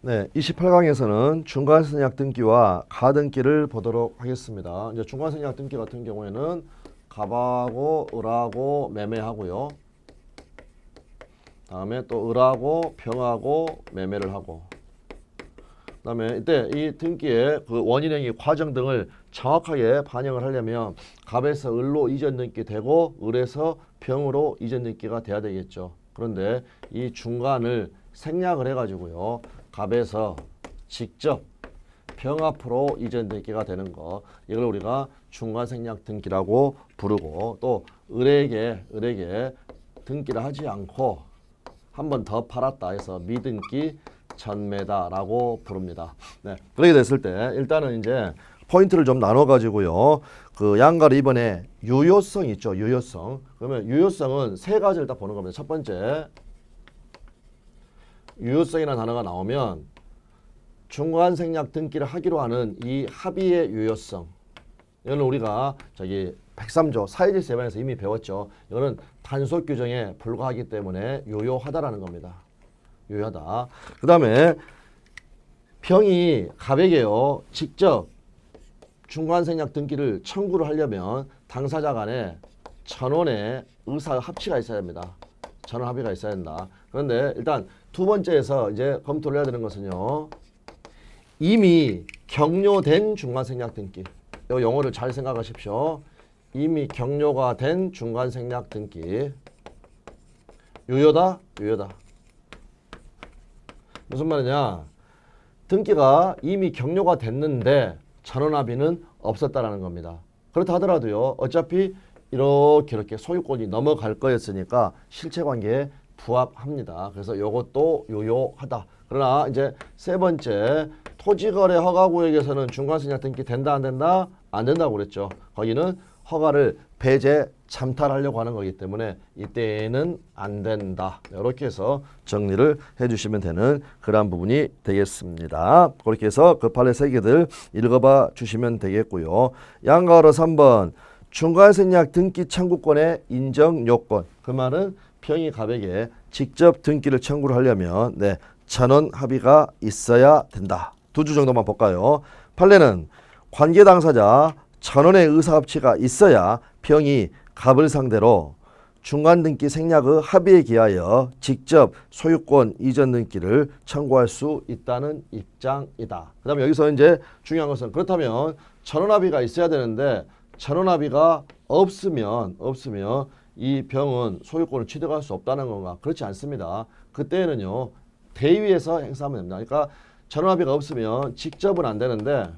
네, 28강에서는 중간선약 등기와 가등기를 보도록 하겠습니다. 이제 중간선약 등기 같은 경우에는 갑하고 을하고 매매하고요. 다음에 또 을하고 병하고 매매를 하고. 그다음에 이때 이 등기의 그 원인행위 과정 등을 정확하게 반영을 하려면 갑에서 을로 이전 등기 되고 을에서 병으로 이전 등기가 돼야 되겠죠. 그런데 이 중간을 생략을 해가지고요. 갑에서 직접 병 앞으로 이전 등기가 되는 거, 이걸 우리가 중간 생략 등기라고 부르고, 또 을에게 등기를 하지 않고 한 번 더 팔았다 해서 미등기 전매다라고 부릅니다. 네, 그렇게 됐을 때 일단은 이제 포인트를 좀 나눠 가지고요. 그 양가를 이번에 유효성 있죠. 유효성. 그러면 유효성은 세 가지를 딱 보는 겁니다. 첫 번째, 유효성이라는 단어가 나오면 중간 생략 등기를 하기로 하는 이 합의의 유효성. 이거는 우리가 저기 103조 사회질서에서 이미 배웠죠. 이거는 단속 규정에 불과하기 때문에 유효하다라는 겁니다. 유효하다. 그 다음에 병이 갑에게요 직접 중간 생략 등기를 청구를 하려면 당사자 간에 전원의 의사 합치가 있어야 됩니다. 전원 합의가 있어야 된다. 그런데 일단 두 번째에서 이제 검토를 해야 되는 것은요. 이미 격려된 중간 생략 등기. 이 용어를 잘 생각하십시오. 이미 격려가 된 중간 생략 등기. 유효다? 유효다. 무슨 말이냐? 등기가 이미 격려가 됐는데 전원 합의는 없었다라는 겁니다. 그렇다 하더라도요. 어차피 이렇게 소유권이 넘어갈 거였으니까 실체관계에 부합합니다. 그래서 이것도 유효하다. 그러나 이제 세 번째, 토지거래 허가구역에서는 중간생략 등기 된다 안 된다? 안 된다고 그랬죠. 거기는 허가를 배제 잠탈하려고 하는 거기 때문에 이때는 안 된다. 이렇게 해서 정리를 해주시면 되는 그러한 부분이 되겠습니다. 그렇게 해서 그 판례 세 개들 읽어봐 주시면 되겠고요. 양가로 3번 중간생략 등기 청구권의 인정 요건. 그 말은 병이 갑에게 직접 등기를 청구를 하려면 전원 합의가 있어야 된다. 두 주 정도만 볼까요? 판례는 관계 당사자 전원의 의사합치가 있어야 병이 갑을 상대로 중간등기 생략의 합의에 기하여 직접 소유권 이전 등기를 청구할 수 있다는 입장이다. 그 다음에 여기서 이제 중요한 것은 그렇다면 전원합의가 있어야 되는데 전원합의가 없으면 이 병은 소유권을 취득할 수 없다는 건가? 그렇지 않습니다. 그때는요. 대위에서 행사하면 됩니다. 그러니까 전원합의가 없으면 직접은 안 되는데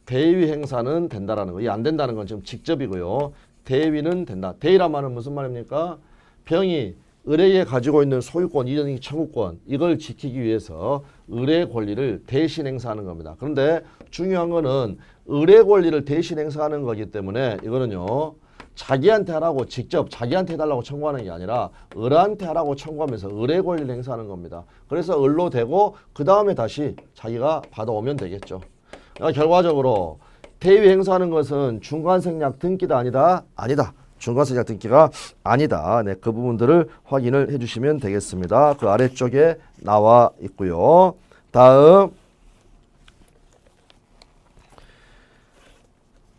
대위 행사는 된다라는 거. 이 안 된다는 건 지금 직접이고요. 대위는 된다. 대위란 말은 무슨 말입니까? 병이 을에게 가지고 있는 소유권, 이전등기 청구권 이걸 지키기 위해서 을의 권리를 대신 행사하는 겁니다. 그런데 중요한 거는 을의 권리를 대신 행사하는 거기 때문에 이거는요. 자기한테 하라고 직접 자기한테 해달라고 청구하는 게 아니라 을한테 하라고 청구하면서 을의 권리를 행사하는 겁니다. 그래서 을로 되고 그 다음에 다시 자기가 받아오면 되겠죠. 결과적으로 대위 행사하는 것은 중간생략 등기다 아니다? 아니다. 중간생략 등기가 아니다. 네, 그 부분들을 확인을 해주시면 되겠습니다. 그 아래쪽에 나와 있고요. 다음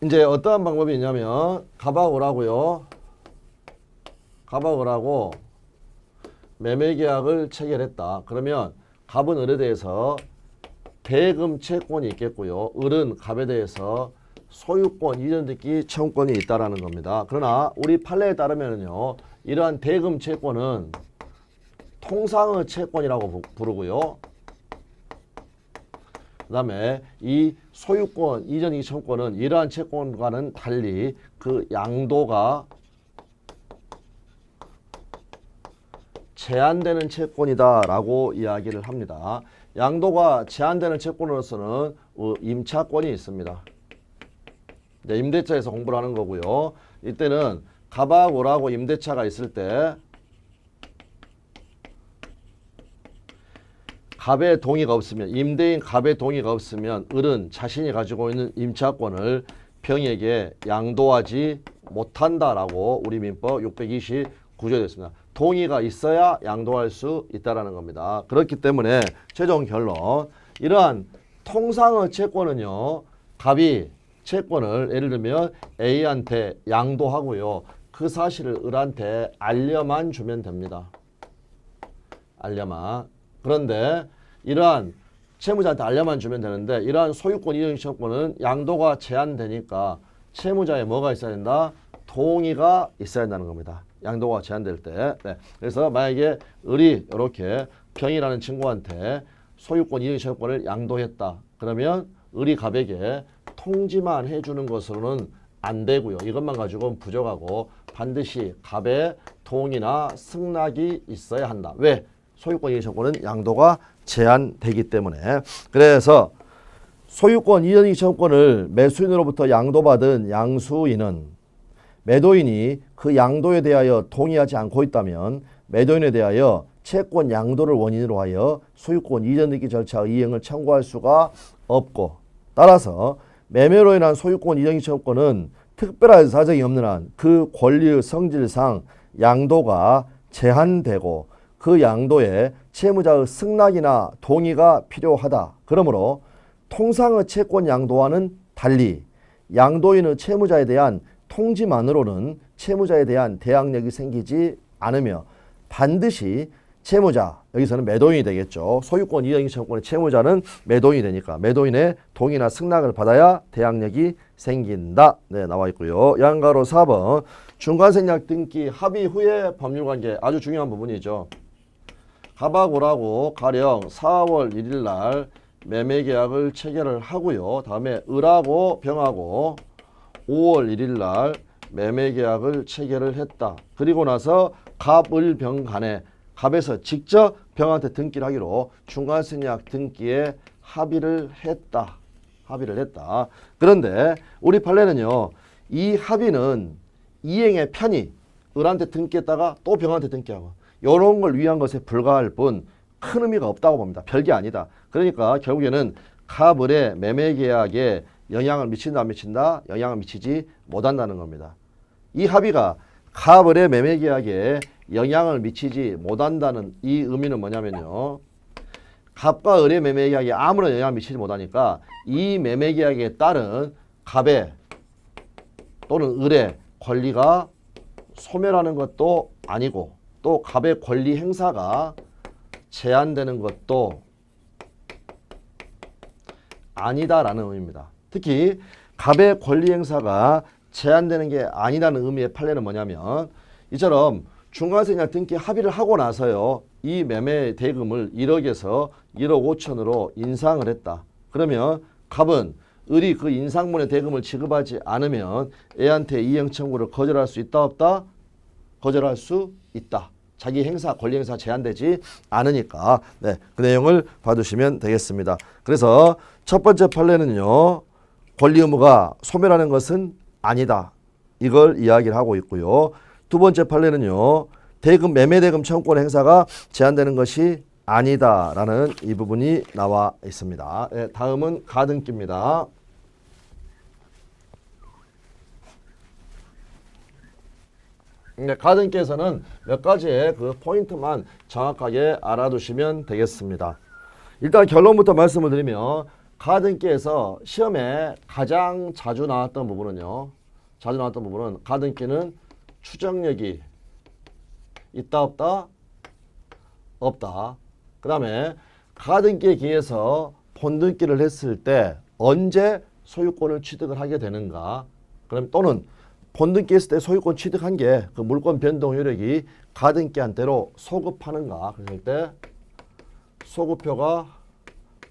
이제 어떠한 방법이 있냐면 갑하고 을하고 매매계약을 체결했다. 그러면 갑은 을에 대해서 대금 채권이 있겠고요. 을은 갑에 대해서 소유권 이전등기 청구권이 있다라는 겁니다. 그러나 우리 판례에 따르면요, 이러한 대금 채권은 통상의 채권이라고 부르고요. 그다음에 이 소유권 이전등기 청구권은 이러한 채권과는 달리 그 양도가 제한되는 채권이다라고 이야기를 합니다. 양도가 제한되는 채권으로서는 임차권이 있습니다. 임대차에서 공부를 하는 거고요. 이때는 갑하고 을하고 임대차가 있을 때 갑의 동의가 없으면 임대인 갑의 동의가 없으면 을은 자신이 가지고 있는 임차권을 병에게 양도하지 못한다라고 우리 민법 629조에 되어 있습니다. 동의가 있어야 양도할 수 있다라는 겁니다. 그렇기 때문에 최종 결론 이러한 통상의 채권은요. 갑이 채권을 예를 들면 A한테 양도하고요. 그 사실을 을한테 알려만 주면 됩니다. 알려만. 그런데 이러한 채무자한테 알려만 주면 되는데 이러한 소유권 이전식 채권은 양도가 제한되니까 채무자에 뭐가 있어야 된다? 동의가 있어야 된다는 겁니다. 양도가 제한될 때. 네. 그래서 만약에 을이 이렇게 병이라는 친구한테 소유권 이전식 채권을 양도했다. 그러면 을이 갑에게 통지만 해주는 것으로는 안 되고요. 이것만 가지고는 부족하고 반드시 갑의 동의나 승낙이 있어야 한다. 왜? 소유권 이전 채권은 양도가 제한되기 때문에. 그래서 소유권 이전 채권을 매수인으로부터 양도받은 양수인은 매도인이 그 양도에 대하여 동의하지 않고 있다면 매도인에 대하여 채권 양도를 원인으로 하여 소유권 이전 등기 절차의 이행을 청구할 수가 없고, 따라서 매매로 인한 소유권 이전 채권은 특별한 사정이 없는 한 그 권리의 성질상 양도가 제한되고 그 양도에 채무자의 승낙이나 동의가 필요하다. 그러므로 통상의 채권 양도와는 달리 양도인의 채무자에 대한 통지만으로는 채무자에 대한 대항력이 생기지 않으며 반드시 채무자, 여기서는 매도인이 되겠죠. 소유권 이전식 채권의 채무자는 매도인이 되니까 매도인의 동의나 승낙을 받아야 대항력이 생긴다. 네, 나와 있고요. 양가로 4번 중간생략 등기 합의 후의 법률관계 아주 중요한 부분이죠. 갑하고라고 가령 4월 1일 날 매매계약을 체결을 하고요. 다음에 을하고 병하고 5월 1일 날 매매계약을 체결을 했다. 그리고 나서 갑, 을, 병 간에 갑에서 직접 병한테 등기를 하기로 중간생략 등기에 합의를 했다. 그런데 우리 판례는요. 이 합의는 이행의 편의 을한테 등기했다가 또 병한테 등기하고 이런 걸 위한 것에 불과할 뿐 큰 의미가 없다고 봅니다. 별게 아니다. 그러니까 결국에는 갑을의 매매계약에 영향을 미친다 안 미친다? 영향을 미치지 못한다는 겁니다. 이 합의가 갑을의 매매계약에 영향을 미치지 못한다는 이 의미는 뭐냐면요. 갑과 을의 매매계약에 아무런 영향을 미치지 못하니까 이 매매계약에 따른 갑의 또는 을의 권리가 소멸하는 것도 아니고 또 갑의 권리 행사가 제한되는 것도 아니다라는 의미입니다. 특히 갑의 권리 행사가 제한되는 게 아니라는 의미의 판례는 뭐냐면 이처럼 중간생략 등기 합의를 하고 나서요. 이 매매 대금을 1억에서 1억 5천으로 인상을 했다. 그러면 갑은 을이 그 인상분의 대금을 지급하지 않으면 애한테 이행 청구를 거절할 수 있다 없다? 거절할 수 있다. 자기 행사, 권리 행사 제한되지 않으니까. 네, 그 내용을 봐두시면 되겠습니다. 그래서 첫 번째 판례는요. 권리 의무가 소멸하는 것은 아니다. 이걸 이야기를 하고 있고요. 두 번째 판례는요. 대금, 매매대금 청구권 행사가 제한되는 것이 아니다라는 이 부분이 나와 있습니다. 네, 다음은 가등기입니다. 네, 가등기에서는 몇 가지의 그 포인트만 정확하게 알아두시면 되겠습니다. 일단 결론부터 말씀을 드리면 가등기에서 시험에 가장 자주 나왔던 부분은 가등기는 추정력이 있다 없다? 없다. 그 다음에 가등기에 기해서 본등기를 했을 때 언제 소유권을 취득을 하게 되는가? 그럼 또는 본등기 했을 때 소유권 취득한 게 그 물권 변동 효력이 가등기한테로 소급하는가? 그럴 때 소급효가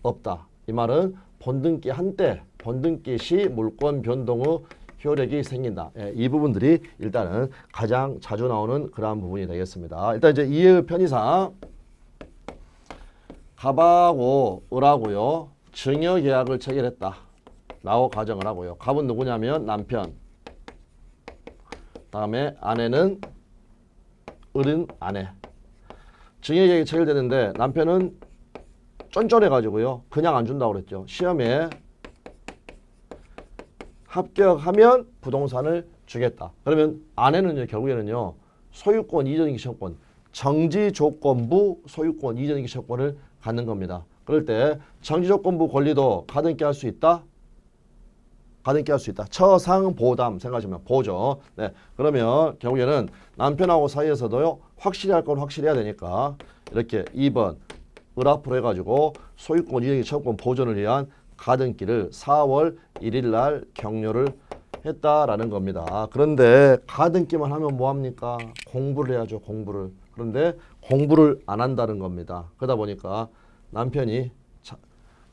없다. 이 말은 본등기 한때 본등기 시 물권 변동의 효력이 생긴다. 예, 이 부분들이 일단은 가장 자주 나오는 그러한 부분이 되겠습니다. 일단 이제 이해 편의상 갑하고 을하고요. 증여계약을 체결했다. 라고 가정을 하고요. 갑은 누구냐면 남편. 다음에 아내는 을은 아내. 증여계약이 체결되는데 남편은 쫀쫀해가지고요. 그냥 안 준다고 그랬죠. 시험에 합격하면 부동산을 주겠다. 그러면 아내는요. 결국에는요. 소유권 이전기 청구권 정지조건부 소유권 이전등기 채권을 갖는 겁니다. 그럴 때 정지조건부 권리도 가등기 할 수 있다? 가등기 할 수 있다. 처상보담 생각하시면 보죠. 네, 그러면 결국에는 남편하고 사이에서도요. 확실히 할 건 확실히 해야 되니까 이렇게 2번 을앞으로 해가지고 소유권 이전등기 채권 보존을 위한 가등기를 4월 1일 날 격려를 했다라는 겁니다. 그런데 가등기만 하면 뭐합니까? 공부를 해야죠. 공부를. 그런데 공부를 안 한다는 겁니다. 그러다 보니까 남편이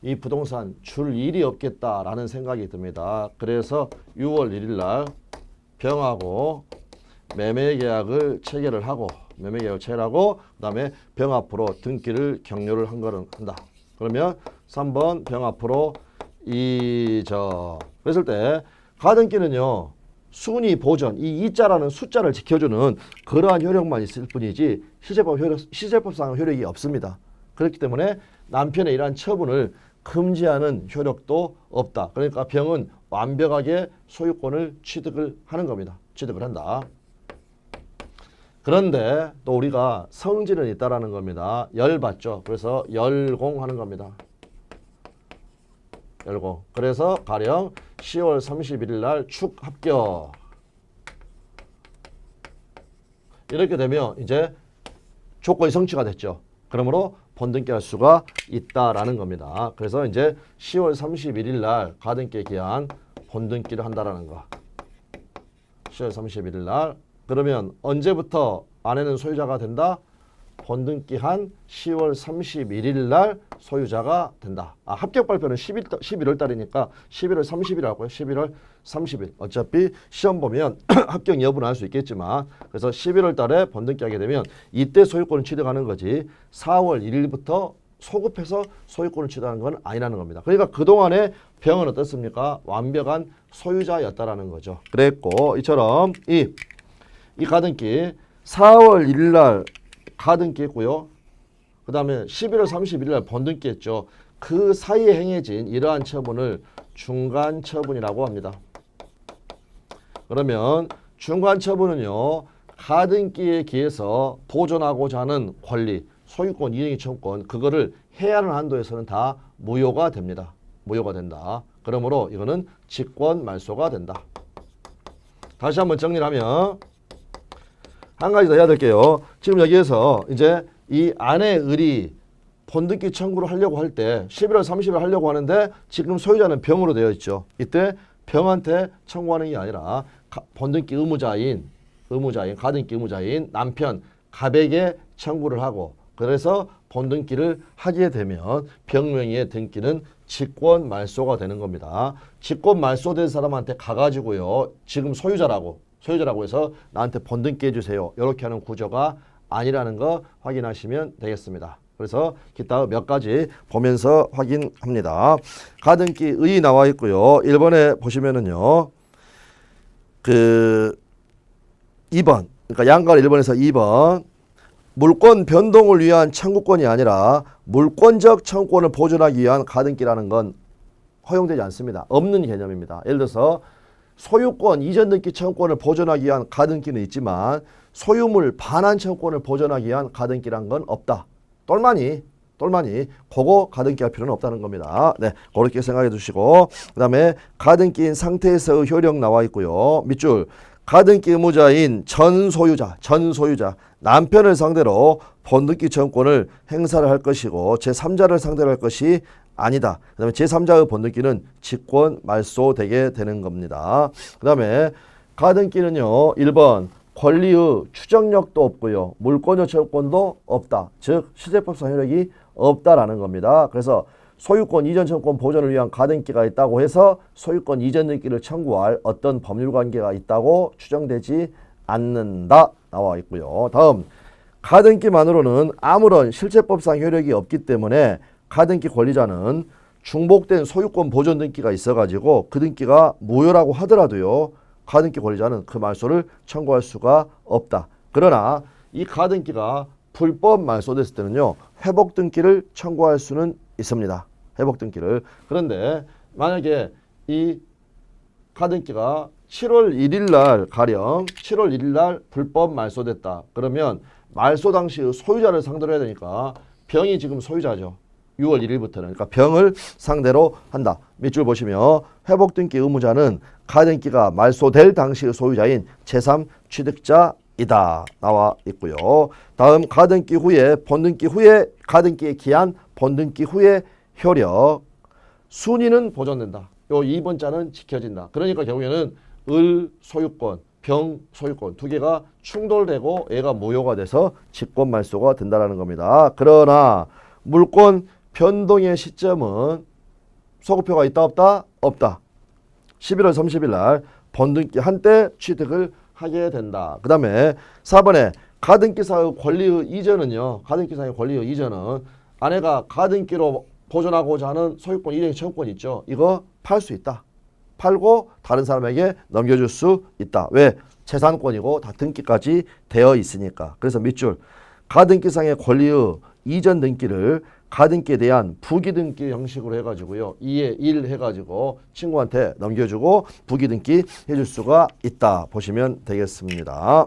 이 부동산 줄 일이 없겠다라는 생각이 듭니다. 그래서 6월 1일 날 병하고 매매계약을 체결을 하고 그 다음에 병합으로 등기를 격려를 한다. 그러면 3번 병합으로 그랬을 때 가등기는요. 순위 보전 이 이자라는 숫자를 지켜주는 그러한 효력만 있을 뿐이지 시제법상 효력이 없습니다. 그렇기 때문에 남편의 이러한 처분을 금지하는 효력도 없다. 그러니까 병은 완벽하게 소유권을 취득을 하는 겁니다. 취득을 한다. 그런데 또 우리가 성질은 있다라는 겁니다. 열받죠. 그래서 열공하는 겁니다. 열공. 그래서 가령 10월 31일 날 축 합격. 이렇게 되면 이제 조건이 성취가 됐죠. 그러므로 본등기 할 수가 있다라는 겁니다. 그래서 이제 10월 31일 날 가등기에 기한 본등기를 한다라는 거. 10월 31일 날 그러면 언제부터 아내는 소유자가 된다? 본등기 한 10월 31일 날 소유자가 된다. 합격 발표는 11월 달이니까 11월 30일 하고요. 11월 30일. 어차피 시험 보면 합격 여부는 알 수 있겠지만 그래서 11월 달에 본등기 하게 되면 이때 소유권을 취득하는 거지 4월 1일부터 소급해서 소유권을 취득하는 건 아니라는 겁니다. 그러니까 그동안에 병은 어떻습니까? 완벽한 소유자였다라는 거죠. 그랬고 이처럼 이 가등기 4월 1일 날 가등기 했고요. 그 다음에 11월 31일 날 본등기 했죠. 그 사이에 행해진 이러한 처분을 중간 처분이라고 합니다. 그러면 중간 처분은요. 가등기에 기해서 보존하고자 하는 권리, 소유권, 이행이 청권 그거를 해야 하는 한도에서는 다 무효가 됩니다. 무효가 된다. 그러므로 이거는 직권 말소가 된다. 다시 한번 정리를 하면 한 가지 더 해야 될게요. 지금 여기에서 이제 이 아내 을이 본등기 청구를 하려고 할 때 11월 30일 하려고 하는데 지금 소유자는 병으로 되어 있죠. 이때 병한테 청구하는 게 아니라 본등기 의무자인 가등기 의무자인 남편 갑에게 청구를 하고 그래서 본등기를 하게 되면 병명의의 등기는 직권 말소가 되는 겁니다. 직권 말소된 사람한테 가가지고요. 지금 소유자라고 해서 나한테 본등기 해주세요. 이렇게 하는 구조가 아니라는 거 확인하시면 되겠습니다. 그래서 기타 몇 가지 보면서 확인합니다. 가등기 의 나와 있고요. 1번에 보시면은요. 2번 그러니까 양가 1번에서 2번 물권 변동을 위한 청구권이 아니라 물권적 청구권을 보존하기 위한 가등기라는 건 허용되지 않습니다. 없는 개념입니다. 예를 들어서 소유권 이전 등기 청구권을 보존하기 위한 가등기는 있지만 소유물 반환 청구권을 보존하기 위한 가등기란 건 없다. 똘마니 그거 가등기 할 필요는 없다는 겁니다. 네, 그렇게 생각해 두시고 그 다음에 가등기인 상태에서의 효력 나와 있고요. 밑줄 가등기 의무자인 전 소유자 남편을 상대로 본등기 청구권을 행사를 할 것이고 제3자를 상대로 할 것이 아니다. 그 다음에 제3자의 본등기는 직권 말소되게 되는 겁니다. 그 다음에 가등기는요. 1번 권리의 추정력도 없고요. 물권적 채권도 없다. 즉 시제법상 효력이 없다라는 겁니다. 그래서 소유권 이전 청구권 보존을 위한 가등기가 있다고 해서 소유권 이전 등기를 청구할 어떤 법률관계가 있다고 추정되지 않는다. 나와 있고요. 다음 가등기만으로는 아무런 실제법상 효력이 없기 때문에 가등기 권리자는 중복된 소유권 보존 등기가 있어가지고 그 등기가 무효라고 하더라도요. 가등기 권리자는 그 말소를 청구할 수가 없다. 그러나 이 가등기가 불법 말소됐을 때는요. 회복 등기를 청구할 수는 있습니다. 회복 등기를. 그런데 만약에 이 가등기가 7월 1일 날 가령 7월 1일 날 불법 말소됐다. 그러면 말소 당시의 소유자를 상대로 해야 되니까 병이 지금 소유자죠. 6월 1일부터는. 그러니까 병을 상대로 한다. 밑줄 보시면 회복등기 의무자는 가등기가 말소될 당시의 소유자인 제3취득자이다. 나와 있고요. 다음 가등기 후에 본등기 후에 가등기의 기한 본등기 후에 효력 순위는 보존된다. 요 2번 자는 지켜진다. 그러니까 결국에는 을 소유권, 병 소유권 두 개가 충돌되고 얘가 무효가 돼서 직권 말소가 된다라는 겁니다. 그러나 물권 변동의 시점은 소급표가 있다 없다? 없다. 11월 30일 날 본등기 한때 취득을 하게 된다. 그 다음에 4번에 가등기사의 권리의 이전은요. 가등기사의 권리의 이전은 아내가 가등기로 보존하고자 하는 소유권 이행 청구권 있죠. 이거 팔 수 있다. 팔고 다른 사람에게 넘겨줄 수 있다. 왜? 재산권이고 다 등기까지 되어 있으니까. 그래서 밑줄 가등기상의 권리의 이전 등기를 가등기에 대한 부기등기 형식으로 해가지고요. 2에 1 해가지고 친구한테 넘겨주고 부기등기 해줄 수가 있다. 보시면 되겠습니다.